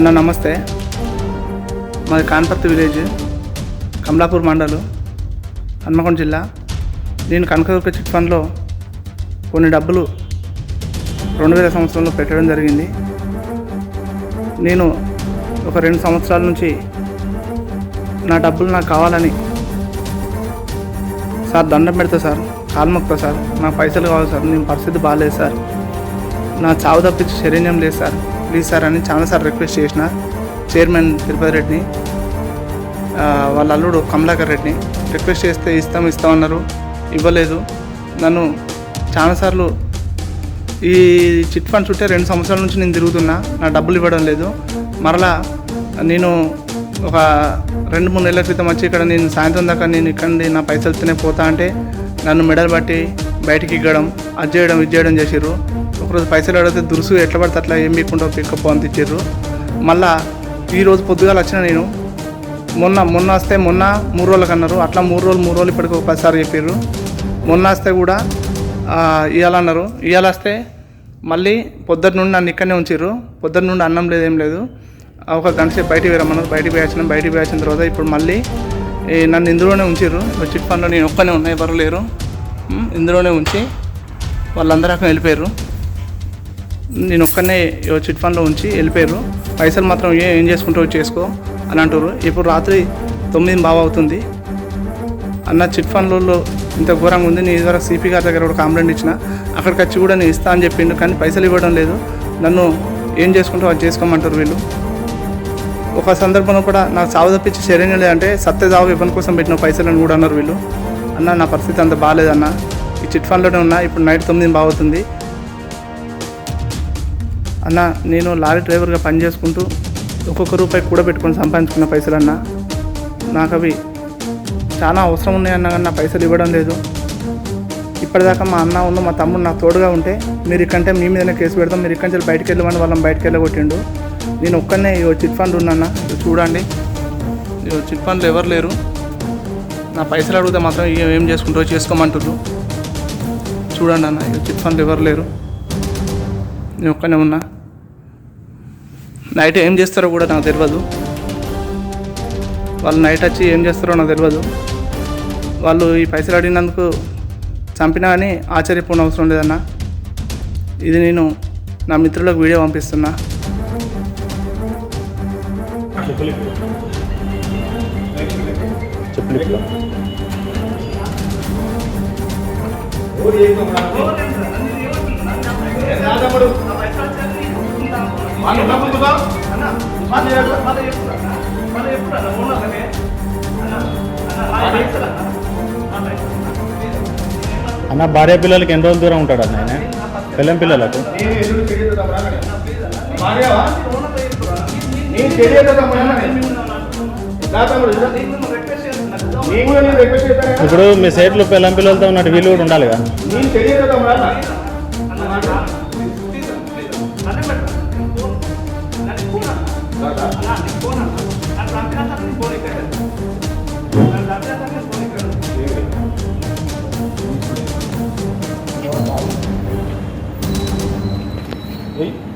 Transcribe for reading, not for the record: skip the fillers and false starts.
అన్న నమస్తే. మాది కాన్పర్తి విలేజ్, కమలాపూర్ మండలు, హన్మకొండ జిల్లా. నేను కనకదుర్గ చిట్ ఫండ్లో కొన్ని డబ్బులు 2000 సంవత్సరంలో పెట్టడం జరిగింది. నేను ఒక 2 సంవత్సరాల నుంచి నా డబ్బులు నాకు కావాలని సార్ దండం పెడతా సార్, కాలు మొక్తా సార్, నా పైసలు కావాలి సార్, నేను పరిస్థితి బాగాలేదు సార్, నా చావు తప్పించి శరీరం లేదు సార్, ప్లీజ్ సార్ అని చాలాసార్లు రిక్వెస్ట్ చేసిన చైర్మన్ తిరుపతి రెడ్డిని, వాళ్ళ అల్లుడు కమలాకర్ రెడ్డిని రిక్వెస్ట్ చేస్తే ఇస్తామన్నారు, ఇవ్వలేదు. నన్ను చాలాసార్లు ఈ చిట్ ఫండ్ చుట్టే 2 సంవత్సరాల నుంచి నేను తిరుగుతున్నా, నా డబ్బులు ఇవ్వడం లేదు. మరలా నేను ఒక 2-3 నెలల క్రితం వచ్చి ఇక్కడ నేను సాయంత్రం దాకా నేను ఇక్కడ నా పైసలు తినే పోతా అంటే నన్ను మెడలు పట్టి బయటికి ఇగ్గడం, అది చేయడం ఇది చేయడం చేసిర్రు. ఒకరోజు పైసలు అడిగితే దురుసు ఎట్లా పడితే అట్లా ఏం మీకుంటో పికప్ అందించారు. మళ్ళా ఈరోజు పొద్దుగాల వచ్చిన నేను మొన్న వస్తే మొన్న 3 రోజులకు అన్నారు, అట్లా 3 రోజులు ఇప్పటికి ఒక 10 సార్లు చెప్పారు. మొన్న వస్తే కూడా ఇవ్వాలన్నారు, ఇవాళ వస్తే మళ్ళీ పొద్దున్న నుండి నన్ను ఇక్కడనే ఉంచారు. పొద్దున్న నుండి అన్నం లేదు ఏం లేదు, ఒక గంట సేపు బయటికి వేరమ్మన్నారు, బయటికి వేసిన తర్వాత ఇప్పుడు మళ్ళీ నన్ను ఇందులోనే ఉంచారు. చిట్ ఫండ్లో నేను ఒక్కనే ఉన్నా, ఎవరు లేరు, ఇందులోనే ఉంచి వాళ్ళందరూ అక్కడ వెళ్ళిపోయారు. నేను ఒక్కనే చిట్ ఫండ్లో ఉంచి వెళ్ళిపోయారు. పైసలు మాత్రం ఏం చేసుకుంటావు చేసుకో అని అంటారు. ఇప్పుడు రాత్రి 9 అవుతుంది. అన్న చిట్ ఫండ్లలో ఇంత ఘోరంగా ఉంది, నేను ఇదివరకు సిపి గారి దగ్గర ఒక కంప్లైంట్ ఇచ్చిన, అక్కడికి వచ్చి కూడా నేను ఇస్తా అని చెప్పిండు, కానీ పైసలు ఇవ్వడం లేదు. నన్ను ఏం చేసుకుంటావు అది చేసుకోమంటారు వీళ్ళు. ఒక సందర్భంలో కూడా నాకు చావు తప్పించి శరీరం లేదంటే సత్య చావు ఇవ్వని కోసం పెట్టిన పైసలను కూడా అన్నారు వీళ్ళు. అన్న నా పరిస్థితి అంత బాగాలేదన్న, ఈ చిట్ ఫండ్లోనే ఉన్నా, ఇప్పుడు నైట్ 9 అవుతుంది అన్న. నేను లారీ డ్రైవర్గా పనిచేసుకుంటూ ఒక్కొక్క రూపాయి కూడా పెట్టుకొని సంపాదించుకున్న పైసలన్నా, నాకు అవి చాలా అవసరం ఉన్నాయన్నా, కానీ నా పైసలు ఇవ్వడం లేదు. ఇప్పటిదాకా మా అన్న ఉన్న మా తమ్ముడు నాకు తోడుగా ఉంటే, మీరు ఇక్కడంటే మీ మీదనే కేసు పెడతాం, మీరు ఇక్కడి నుంచి బయటకు వెళ్ళమని వాళ్ళని బయటకు వెళ్ళగొట్టిండు. నేను ఒక్కనే చిట్ ఫండ్ ఉన్నాన్న, చూడండి, చిట్ ఫండ్లు ఎవరు లేరు. నా పైసలు అడిగితే మాత్రం ఏం చేసుకుంటారో చేసుకోమంటారు. చూడండి అన్న, చిట్ ఫండ్లు ఎవరు లేరు, నేను ఒక్కనే ఉన్నా. నైట్ ఏం చేస్తారో కూడా నాకు తెలియదు, వాళ్ళు నైట్ వచ్చి ఏం చేస్తారో నాకు తెలియదు. వాళ్ళు ఈ పైసలు అడిగినందుకు చంపినా అని ఆశ్చర్యపోవడం అవసరం లేదన్న. ఇది నేను నా మిత్రులకు వీడియో పంపిస్తున్నా. అన్న భార్య పిల్లలకి ఎన్ని రోజులు దూరం ఉంటాడు అన్న ఆయన? పిల్లం పిల్లలకు ఇప్పుడు మీ సైడ్లో పిల్లం పిల్లలతో ఉన్నట్టు వీళ్ళు కూడా ఉండాలి కదా. Hey.